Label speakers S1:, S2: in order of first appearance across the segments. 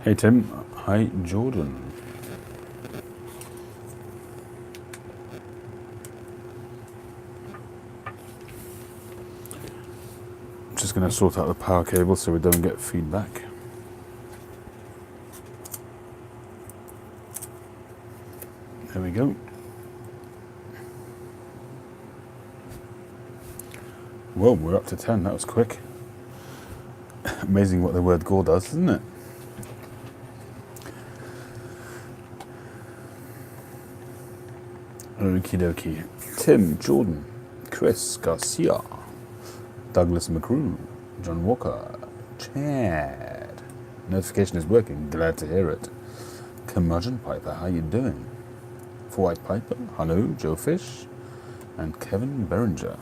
S1: Hey Tim, hi Jordan. Just going to sort out the power cable so we don't get feedback. There we go. Whoa, we're up to 10, that was quick. Amazing what the word GAW does, isn't it? Okie dokie. Tim, Jordan, Chris, Garcia, Douglas McCrew, John Walker, Chad. Notification is working, glad to hear it. Curmudgeon Piper, how you doing? For White Piper, hello, Joe Fish, and Kevin Berenger.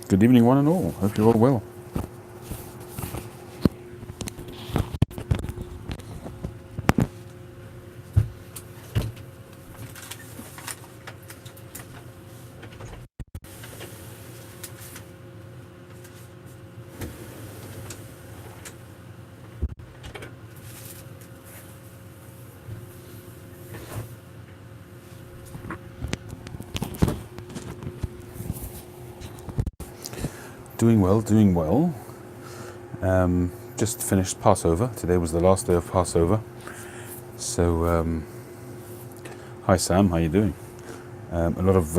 S1: Good evening one and all, hope you're all well. Doing well, doing well. Just finished Passover. Today was the last day of Passover. So, hi Sam, how you doing? A lot of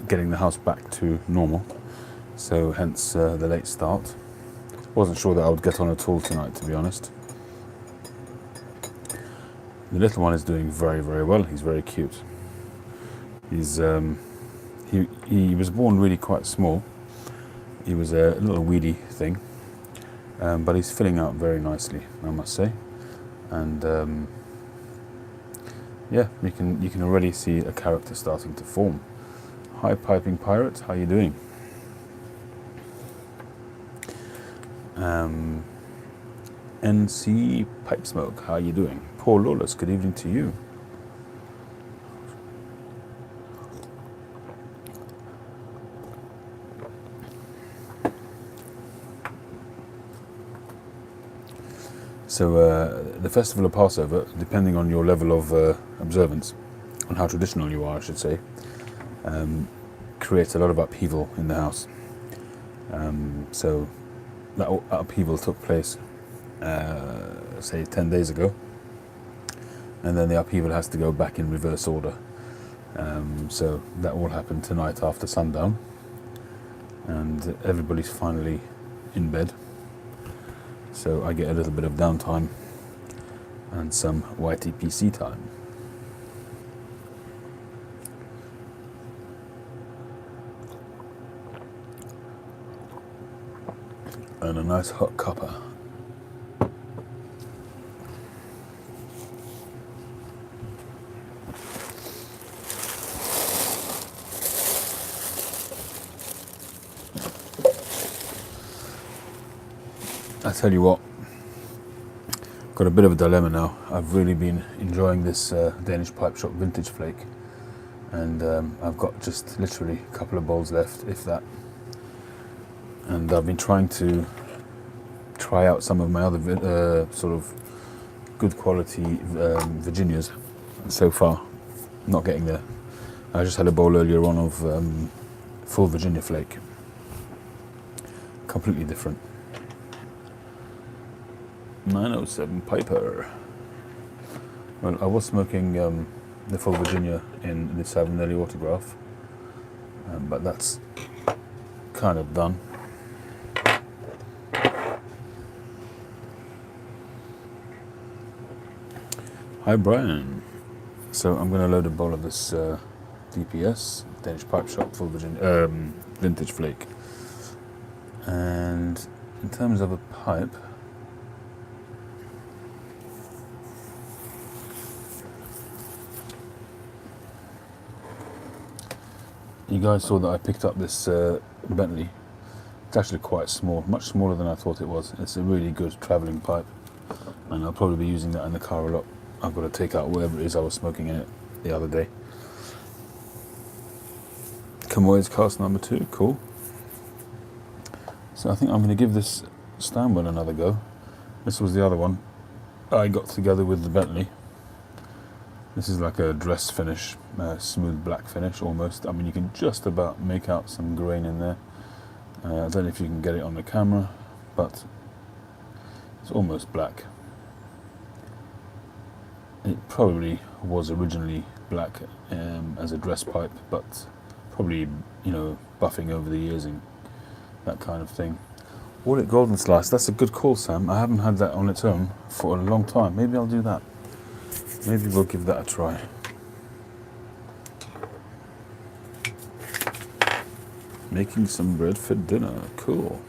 S1: getting the house back to normal. So hence the late start. Wasn't sure that I would get on at all tonight, to be honest. The little one is doing very, very well. He's very cute. He's he was born really quite small. He was a little weedy thing, but he's filling out very nicely, I must say. And yeah, you can already see a character starting to form. Hi, Piping Pirate, how you doing? NC Pipe Smoke, how you doing? Paul Lawless, good evening to you. So the Festival of Passover, depending on your level of observance, on how traditional you are, I should say, creates a lot of upheaval in the house. So that upheaval took place, say 10 days ago, and then the upheaval has to go back in reverse order. So that will happen tonight after sundown, and everybody's finally in bed. So I get a little bit of downtime and some YTPC time. And a nice hot cuppa. I tell you what, got a bit of a dilemma now. I've really been enjoying this Danish pipe shop vintage flake, and I've got just literally a couple of bowls left, if that. And I've been trying to try out some of my other sort of good quality Virginias. So far, not getting there. I just had a bowl earlier on of full Virginia flake. Completely different. 907 Piper. Well, I was smoking the full Virginia in the Savinelli autograph, but that's kind of done. Hi Brian. So I'm going to load a bowl of this DPS, Danish Pipe Shop full Virginia vintage flake. And in terms of a pipe, you guys saw that I picked up this Bentley. It's actually quite small, much smaller than I thought it was. It's a really good travelling pipe, and I'll probably be using that in the car a lot. I've got to take out whatever it is I was smoking in it the other day. Camoys cast number 2, cool. So I think I'm going to give this Stanwell another go. This was the other one. I got together with the Bentley. This is like a dress finish, smooth black finish almost. I mean, you can just about make out some grain in there. I don't know if you can get it on the camera, but it's almost black. It probably was originally black as a dress pipe, but probably, you know, buffing over the years and that kind of thing. Audit Golden Slice, that's a good call, Sam. I haven't had that on its own for a long time. Maybe I'll do that. Maybe we'll give that a try. Making some bread for dinner. Cool.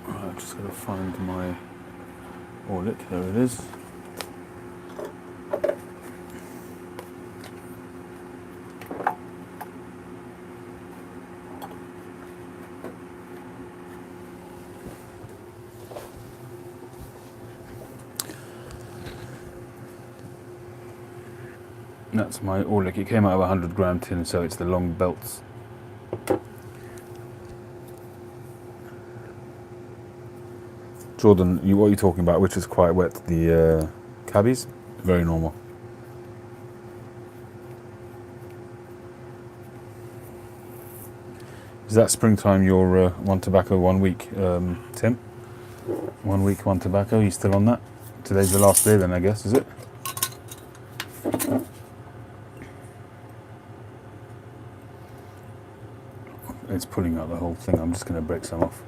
S1: I've just got to find my audit. There it is. That's my Orlick. It came out of a 100-gram tin, so it's the long belts. Jordan, what are you talking about? Which is quite wet? The cabbies? Very normal. Is that springtime your one tobacco 1 week, Tim? 1 week, one tobacco. You still on that? Today's the last day then, I guess, is it? It's pulling out the whole thing. I'm just going to break some off.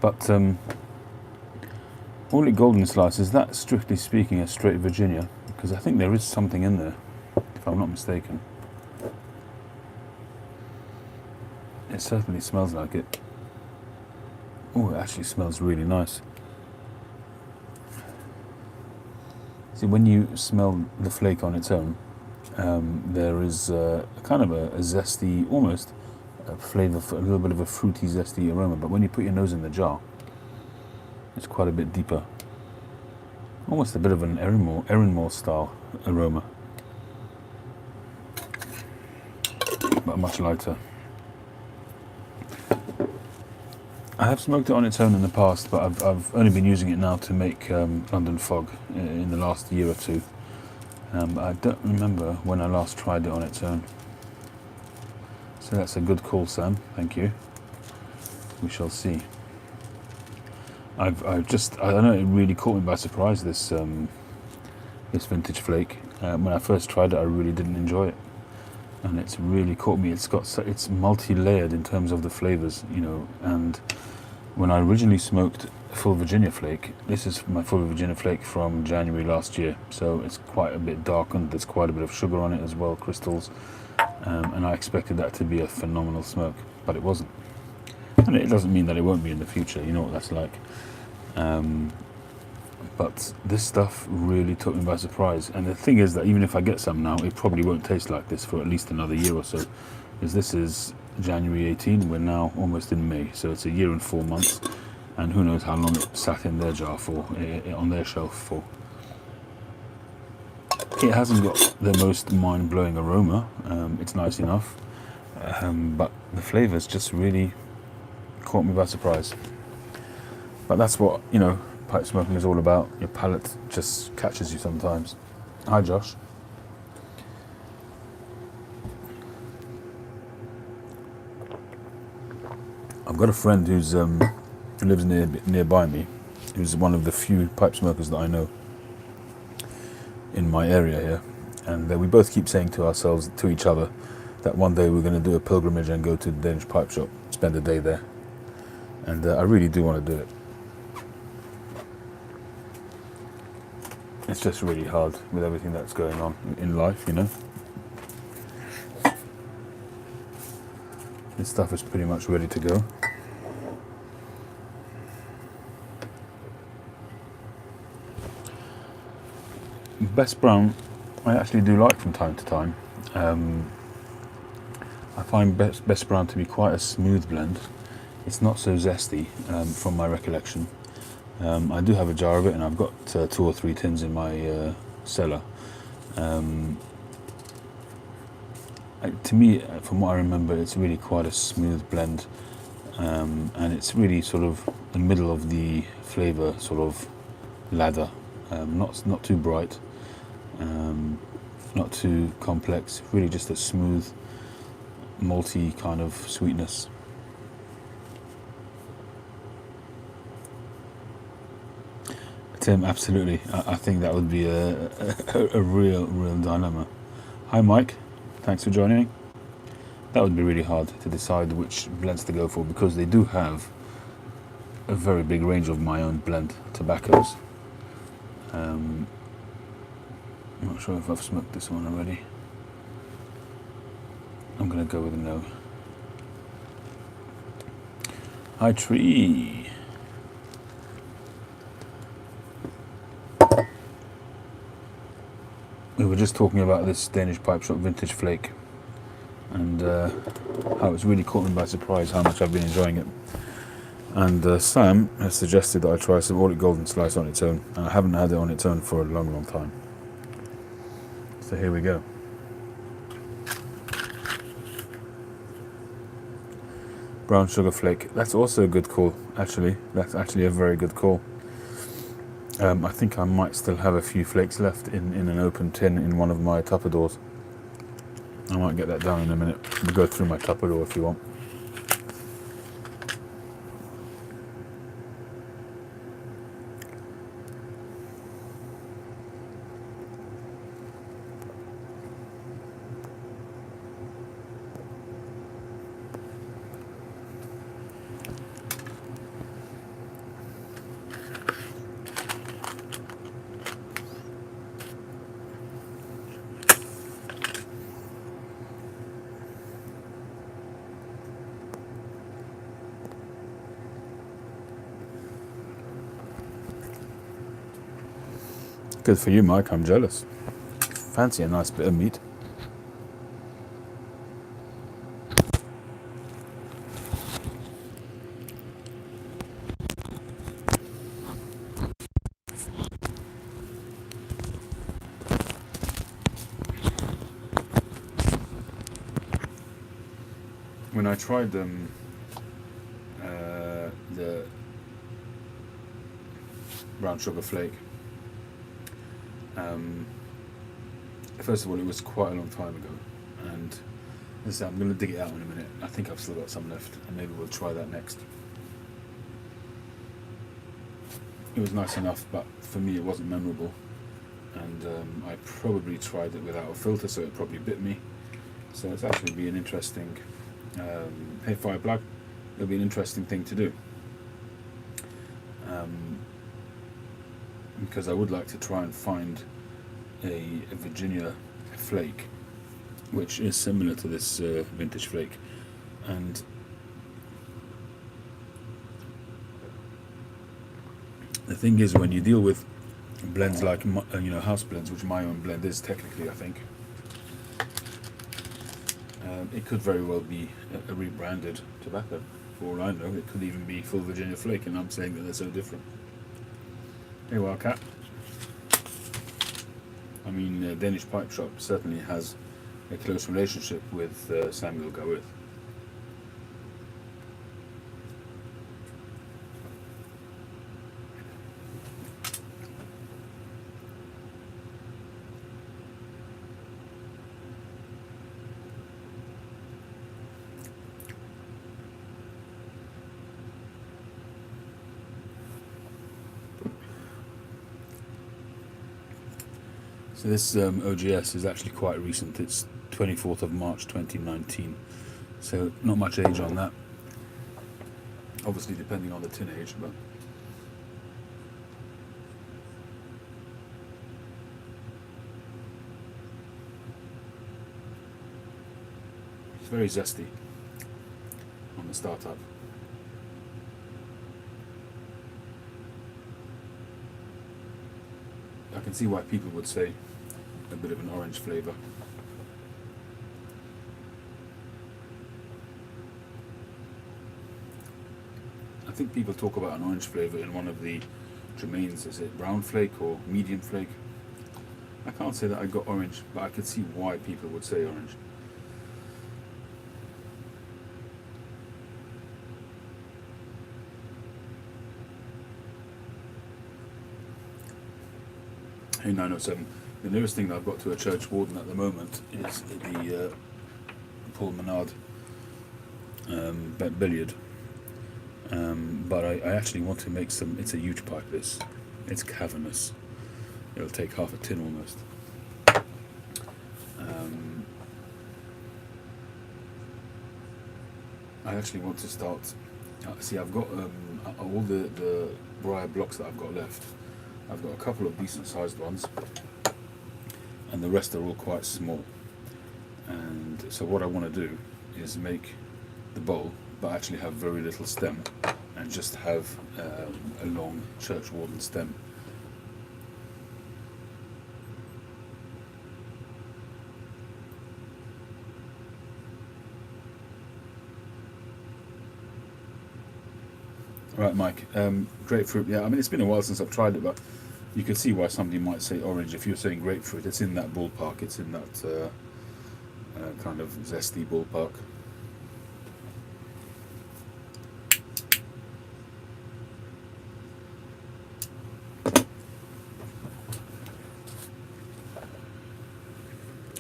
S1: But Orlick Golden Slice, is that strictly speaking a straight Virginia? Because I think there is something in there, if I'm not mistaken. It certainly smells like it. Oh, it actually smells really nice. See, when you smell the flake on its own, there is kind of a zesty, almost a flavour, a little bit of a fruity, zesty aroma. But when you put your nose in the jar, it's quite a bit deeper. Almost a bit of an Erinmore style aroma, but much lighter. I have smoked it on its own in the past, but I've only been using it now to make London Fog in the last year or two. I don't remember when I last tried it on its own. So that's a good call, Sam. Thank you. We shall see. I know it really caught me by surprise, this vintage flake. When I first tried it, I really didn't enjoy it, and it's really caught me. It's multi-layered in terms of the flavors, you know. And when I originally smoked full Virginia flake, this is my full Virginia flake from January last year, so it's quite a bit darkened. There's quite a bit of sugar on it as well, crystals, and I expected that to be a phenomenal smoke, but it wasn't. And it doesn't mean that it won't be in the future. You know what that's like. But this stuff really took me by surprise. And the thing is that even if I get some now, it probably won't taste like this for at least another year or so. Because this is January 18, we're now almost in May. So it's a year and 4 months. And who knows how long it sat in their jar for, on their shelf for. It hasn't got the most mind-blowing aroma. It's nice enough. But the flavours just really caught me by surprise. But that's what, you know, pipe smoking is all about. Your palate just catches you sometimes. Hi, Josh. I've got a friend who lives nearby me, who's one of the few pipe smokers that I know in my area here, and we both keep saying to each other, that one day we're going to do a pilgrimage and go to the Danish pipe shop, spend a day there, and I really do want to do it. It's just really hard with everything that's going on in life, you know. This stuff is pretty much ready to go. Best brown I actually do like from time to time. I find best brown to be quite a smooth blend. It's not so zesty, from my recollection. I do have a jar of it, and I've got 2 or 3 tins in my cellar. To me, from what I remember, it's really quite a smooth blend, and it's really sort of the middle of the flavour sort of ladder. Not too bright, not too complex. Really, just a smooth, malty kind of sweetness. Tim, absolutely. I think that would be a real dilemma. Hi, Mike. Thanks for joining me. That would be really hard to decide which blends to go for, because they do have a very big range of my own blend tobaccos. I'm not sure if I've smoked this one already. I'm going to go with a no. Hi, Tree. We were just talking about this Danish Pipe Shop Vintage Flake, and how it's really caught me by surprise how much I've been enjoying it. And Sam has suggested that I try some Audit Golden Slice on its own. I haven't had it on its own for a long time. So here we go. Brown Sugar Flake. That's also a good call, actually. That's actually a very good call. I think I might still have a few flakes left in an open tin in one of my Tupperdoors. I might get that down in a minute. We'll go through my Tupperdoor if you want. Good for you, Mike. I'm jealous. Fancy a nice bit of meat. When I tried the brown sugar flake, first of all, it was quite a long time ago, and as I say, I'm going to dig it out in a minute. I think I've still got some left, and maybe we'll try that next. It was nice enough, but for me it wasn't memorable, and I probably tried it without a filter, so it probably bit me. So it's actually be an interesting, hey Fireplug, it'll be an interesting thing to do, because I would like to try and find a Virginia flake which is similar to this vintage flake. And the thing is, when you deal with blends like house blends, which my own blend is technically, I think, it could very well be a rebranded tobacco. For all I know, it could even be full Virginia flake, and I'm saying that they're so different. Hey Wildcat. I mean, Danish Pipe Shop certainly has a close relationship with Samuel GAW. So this OGS is actually quite recent. It's 24th of March 2019, so not much age on that, obviously depending on the tin age, but it's very zesty on the startup. I can see why people would say a bit of an orange flavour. I think people talk about an orange flavour in one of the Germains. Is it brown flake or medium flake? I can't say that I got orange, but I could see why people would say orange. Hey 907, the nearest thing that I've got to a church warden at the moment is the Paul Menard billiard. But I actually want to make some. It's a huge pipe, this. It's cavernous. It'll take half a tin almost. I actually want to start. See, I've got all the briar blocks that I've got left. I've got a couple of decent sized ones, and the rest are all quite small. And so what I want to do is make the bowl, but actually have very little stem, and just have a long church warden stem. Right, Mike. Grapefruit. Yeah, I mean, it's been a while since I've tried it, but you can see why somebody might say orange. If you're saying grapefruit, it's in that ballpark. It's in that kind of zesty ballpark.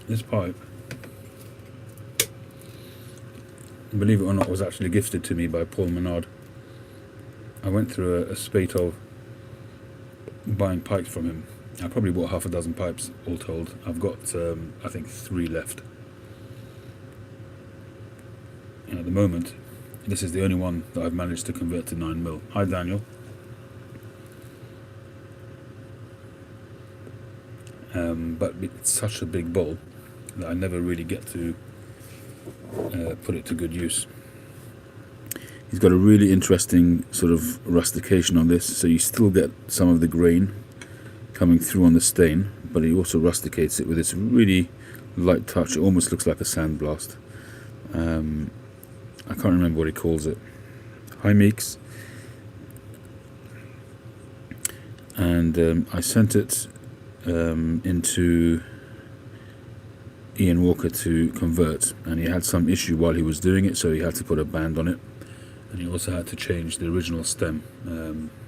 S1: This pipe, believe it or not, was actually gifted to me by Paul Menard. I went through a spate of buying pipes from him. I probably bought half a dozen pipes all told. I've got I think 3 left, and at the moment this is the only one that I've managed to convert to 9mm. Hi Daniel. But it's such a big bowl that I never really get to put it to good use. He's got a really interesting sort of rustication on this, so you still get some of the grain coming through on the stain, but he also rusticates it with this really light touch. It almost looks like a sandblast. I can't remember what he calls it. Hi Meeks. And I sent it into Ian Walker to convert, and he had some issue while he was doing it, so he had to put a band on it. And he also had to change the original stem.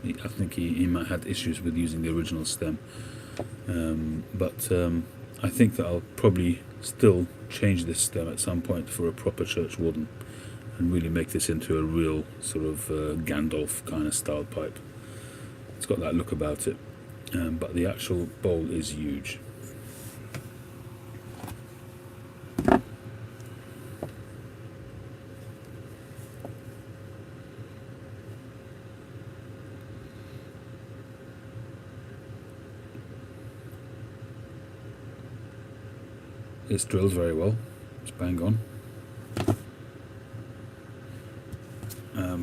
S1: I think he might have had issues with using the original stem. But I think that I'll probably still change this stem at some point for a proper church warden, and really make this into a real sort of Gandalf kind of style pipe. It's got that look about it, but the actual bowl is huge. This drills very well. It's bang on.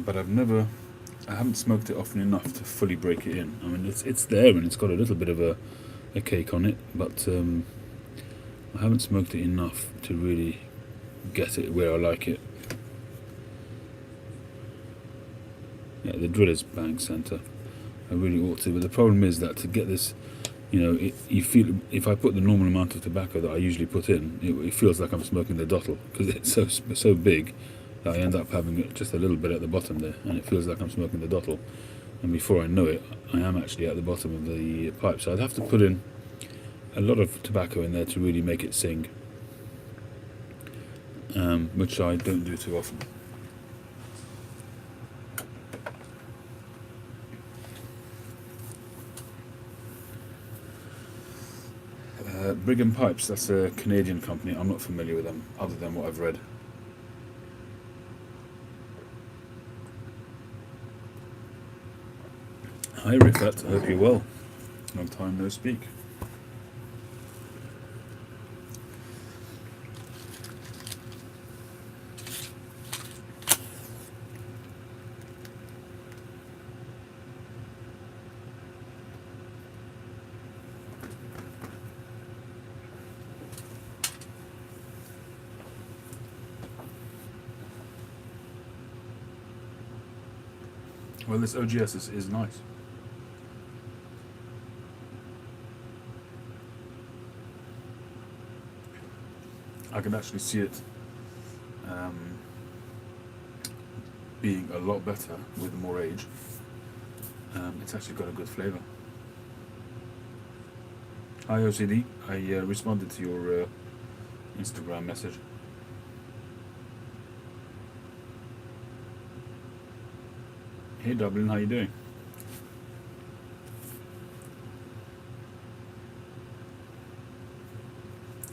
S1: But I haven't smoked it often enough to fully break it in. I mean, it's there and it's got a little bit of a cake on it, but I haven't smoked it enough to really get it where I like it. Yeah, the drill is bang centre. I really ought to, but the problem is that to get this, you know, you feel, if I put the normal amount of tobacco that I usually put in, it feels like I'm smoking the dottle, because it's so big that I end up having just a little bit at the bottom there, and it feels like I'm smoking the dottle. And before I know it, I am actually at the bottom of the pipe. So I'd have to put in a lot of tobacco in there to really make it sing, which I don't do too often. Brigham Pipes, that's a Canadian company. I'm not familiar with them, other than what I've read. Hi Rifat, I hope you're well. Long time no speak. Well, this OGS is nice. I can actually see it being a lot better with more age. It's actually got a good flavour. Hi OCD, I responded to your Instagram message. Hey Dublin, how you doing?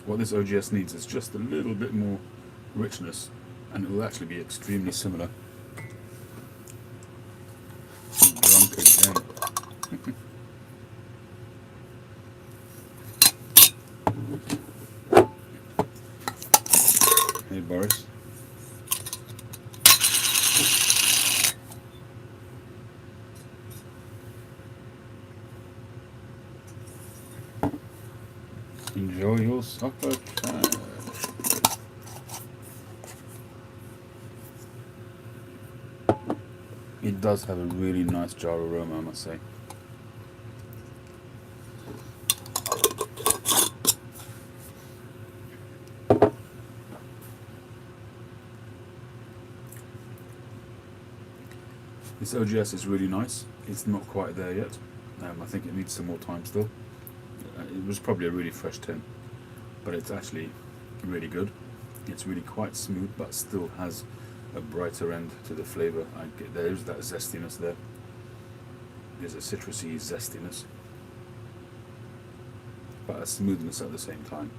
S1: What this OGS needs is just a little bit more richness, and it will actually be extremely similar. Drunk again. Hey Boris. Enjoy your supper, cat. It does have a really nice jar aroma, I must say. This OGS is really nice. It's not quite there yet. I think it needs some more time still. It was probably a really fresh tin, but it's actually really good. It's really quite smooth, but still has a brighter end to the flavour. There's that zestiness there. There's a citrusy zestiness, but a smoothness at the same time.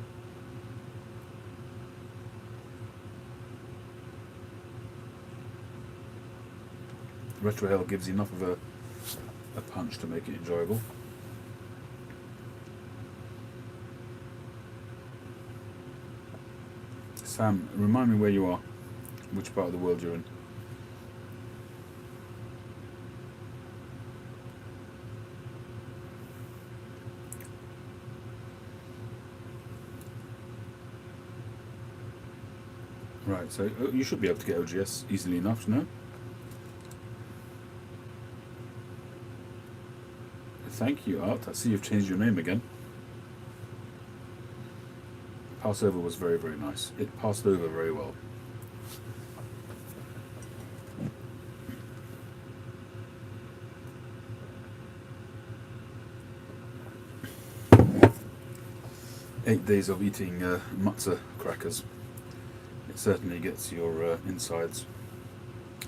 S1: Retro Hell gives enough of a punch to make it enjoyable. Sam, remind me where you are, which part of the world you're in. Right, so you should be able to get OGS easily enough, no? Thank you, Art. I see you've changed your name again. Passover was very, very nice. It passed over very well. Eight days of eating matzah crackers. It certainly gets your insides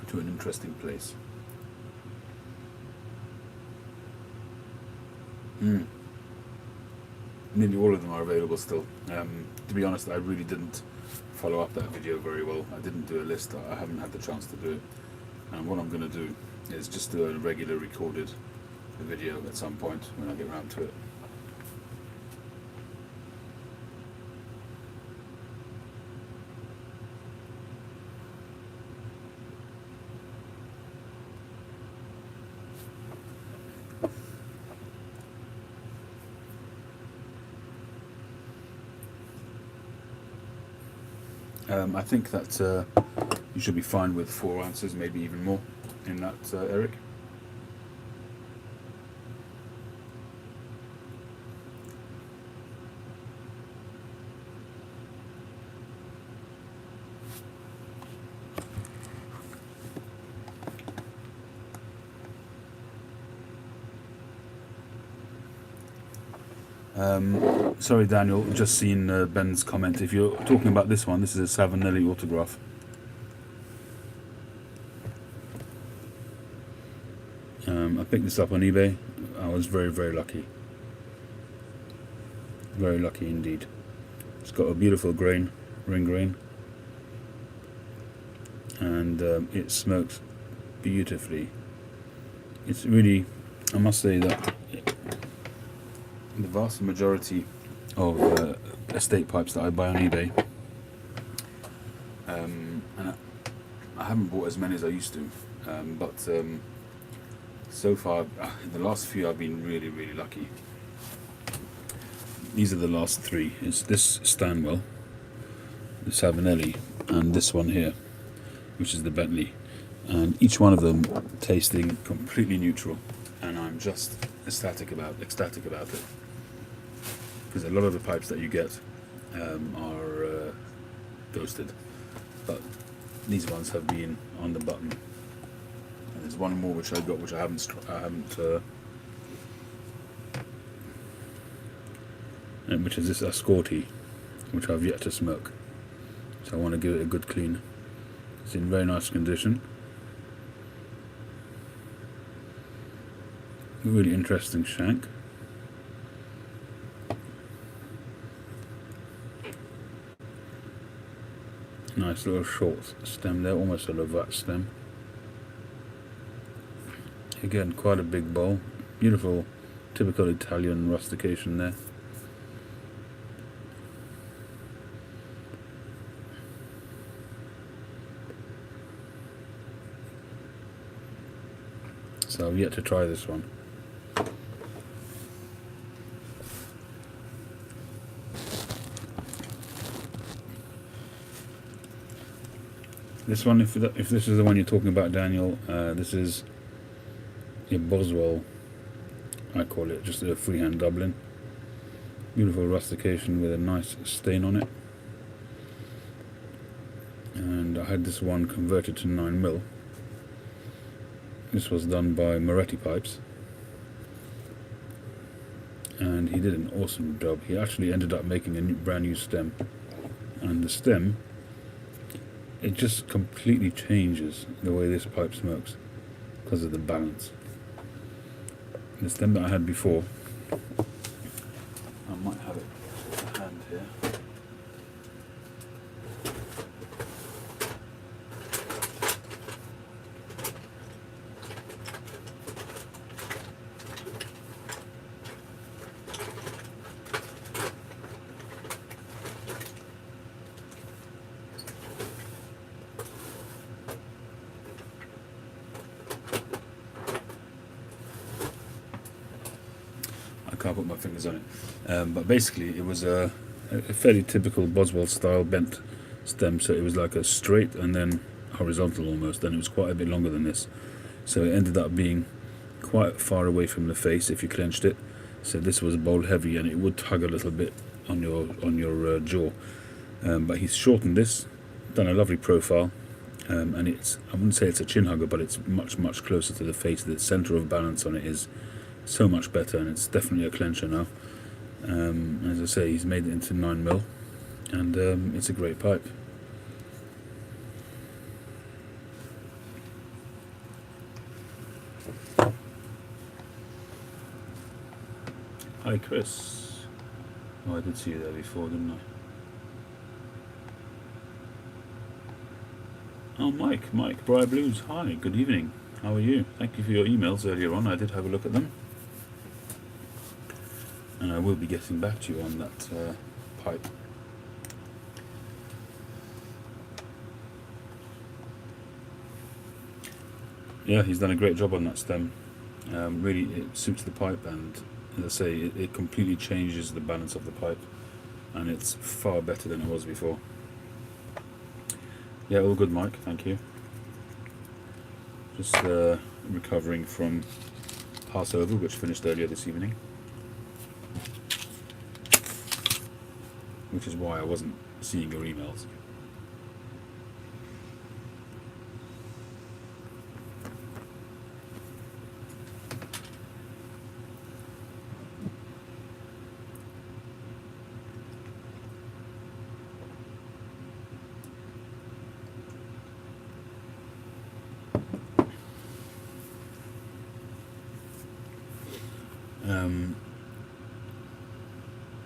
S1: to an interesting place. Nearly all of them are available still. To be honest, I really didn't follow up that video very well. I didn't do a list. I haven't had the chance to do it. And what I'm going to do is just do a regular recorded video at some point when I get around to it. I think that you should be fine with 4 ounces, maybe even more in that, Eric. Sorry Daniel, just seen Ben's comment. If you're talking about this one, this is a Savinelli autograph. I picked this up on eBay. I was very, very lucky. Very lucky indeed. It's got a beautiful grain, ring grain, and it smokes beautifully. It's really, I must say that the vast majority of estate pipes that I buy on eBay, and I haven't bought as many as I used to, but so far, in the last few, I've been really, really lucky. These are the last 3. It's this Stanwell, the Savinelli, and this one here, which is the Bentley. and each one of them tasting completely neutral, and I'm just ecstatic about it, because a lot of the pipes that you get are ghosted, but these ones have been on the button. And there's one more which I got, which I haven't which is this Ascorti, which I've yet to smoke, so I want to give it a good clean. It's in very nice condition. Really interesting shank. Nice little short stem there, almost a Lovat stem. Again, quite a big bowl. Beautiful, typical Italian rustication there. So I've yet to try this one. This one, if this is the one you're talking about, Daniel, this is a Boswell, I call it, just a freehand Dublin. Beautiful rustication with a nice stain on it. And I had this one converted to 9mm. This was done by Moretti Pipes, and he did an awesome job. He actually ended up making a brand new stem, and the stem, it just completely changes the way this pipe smokes because of the balance. The stem that I had before, I might have it to hand here. I can't put my fingers on it, but basically it was a fairly typical Boswell style bent stem, so it was like a straight and then horizontal almost, and it was quite a bit longer than this, so it ended up being quite far away from the face if you clenched it. So this was bowl heavy, and it would tug a little bit on your jaw, but he's shortened this, done a lovely profile, and it's, I wouldn't say it's a chin hugger, but it's much closer to the face. The center of balance on it is so much better, and it's definitely a clencher now. As I say, he's made it into 9mm, and it's a great pipe. Hi Chris. Oh, I did see you there before, didn't I? Oh, Mike, Briar Blues, hi, good evening. How are you? Thank you for your emails earlier on. I did have a look at them, and I will be getting back to you on that pipe. Yeah, he's done a great job on that stem. Really, it suits the pipe, and as I say, it completely changes the balance of the pipe, and it's far better than it was before. Yeah, all good, Mike, thank you. Just recovering from Passover, which finished earlier this evening, which is why I wasn't seeing your emails.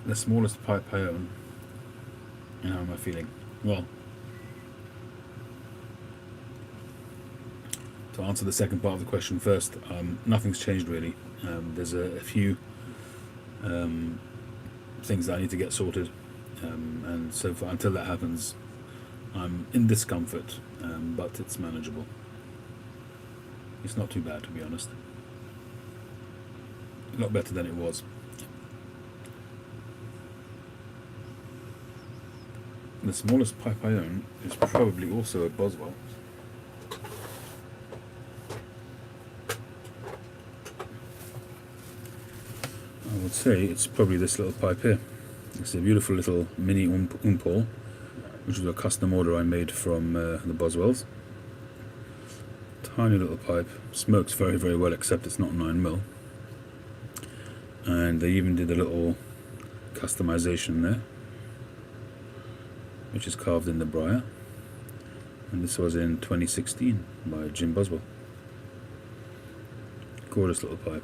S1: The smallest pipe I own, and how am I feeling? Well, to answer the second part of the question first, nothing's changed really. There's a few things that I need to get sorted, and so far, until that happens, I'm in discomfort, but it's manageable. It's not too bad, to be honest. A lot better than it was. The smallest pipe I own is probably also a Boswell. I would say it's probably this little pipe here. It's a beautiful little mini umpol, which is a custom order I made from the Boswells. Tiny little pipe, smokes very, very well, except it's not 9mm. And they even did a little customization there, which is carved in the briar. And this was in 2016 by Jim Boswell. Gorgeous little pipe.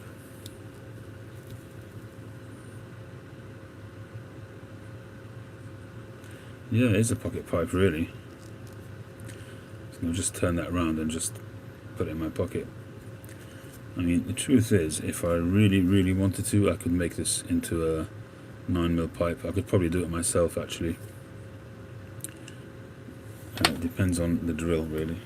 S1: Yeah, it's a pocket pipe, really. So I'll just turn that around and just put it in my pocket. I mean, the truth is, if I really, really wanted to, I could make this into a 9mm pipe. I could probably do it myself, actually. It depends on the drill, really.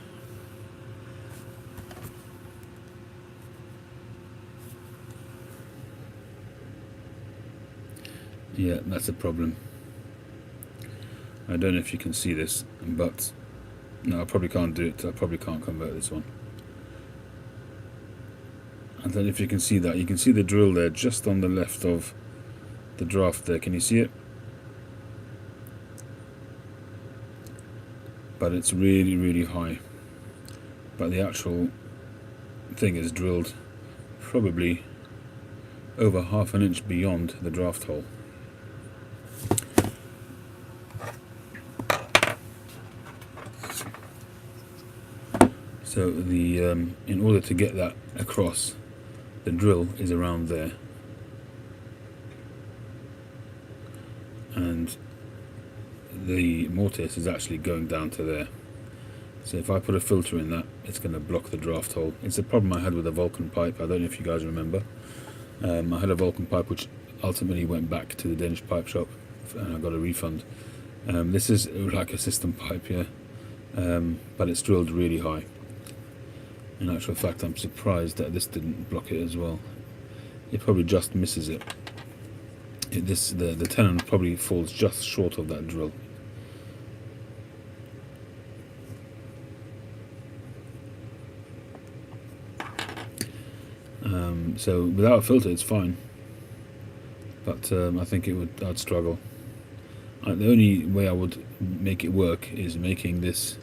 S1: Yeah, that's a problem. I don't know if you can see this, but no, I probably can't do it. I probably can't convert this one. And then if you can see that, you can see the drill there just on the left of the draft there. Can you see it? But it's really, really high. But the actual thing is drilled probably over ½ an inch beyond the draft hole. So the in order to get that across, the drill is around there, and the mortise is actually going down to there. So if I put a filter in that, it's going to block the draft hole. It's a problem I had with a Vulcan pipe. I don't know if you guys remember. I had a Vulcan pipe which ultimately went back to the Danish pipe shop, and I got a refund. This is like a system pipe here, but it's drilled really high. In actual fact, I'm surprised that this didn't block it as well. It probably just misses it. The tenon probably falls just short of that drill. So without a filter, it's fine. But I think I'd struggle. The only way I would make it work is making this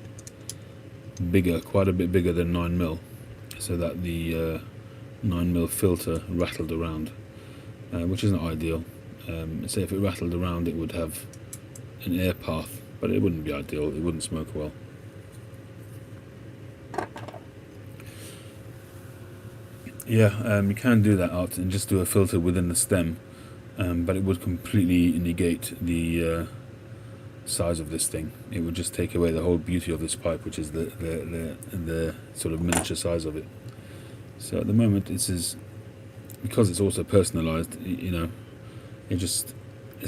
S1: bigger, quite a bit bigger than 9mm, so that the 9mm filter rattled around, which isn't ideal. So if it rattled around, it would have an air path, but it wouldn't be ideal. It wouldn't smoke well. Yeah, you can do that out and just do a filter within the stem, but it would completely negate the size of this thing. It would just take away the whole beauty of this pipe, which is the sort of miniature size of it. So at the moment, this is, because it's also personalized, you know, it's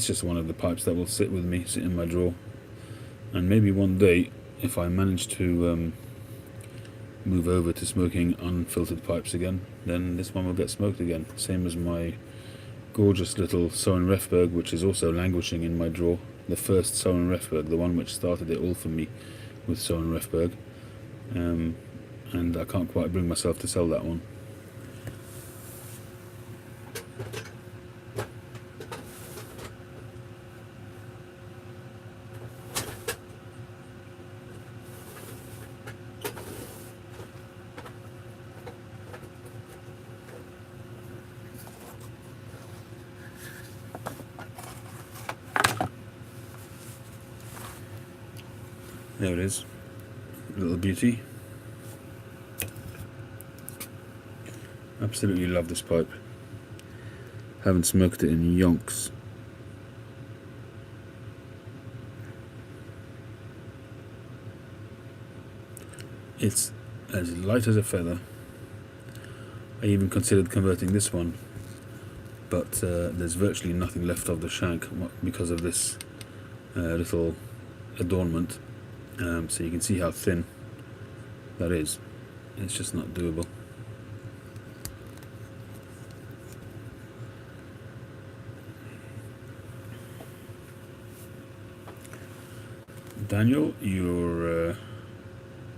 S1: just one of the pipes that will sit with me, sit in my drawer. And maybe one day, if I manage to move over to smoking unfiltered pipes again, then this one will get smoked again, same as my gorgeous little Soren Refberg, which is also languishing in my drawer. The first Soren Refberg, the one which started it all for me with Soren Refberg, and I can't quite bring myself to sell that one. There it is, little beauty. Absolutely love this pipe. Haven't smoked it in yonks. It's as light as a feather. I even considered converting this one, but there's virtually nothing left of the shank because of this little adornment. So you can see how thin that is. It's just not doable. Daniel, you're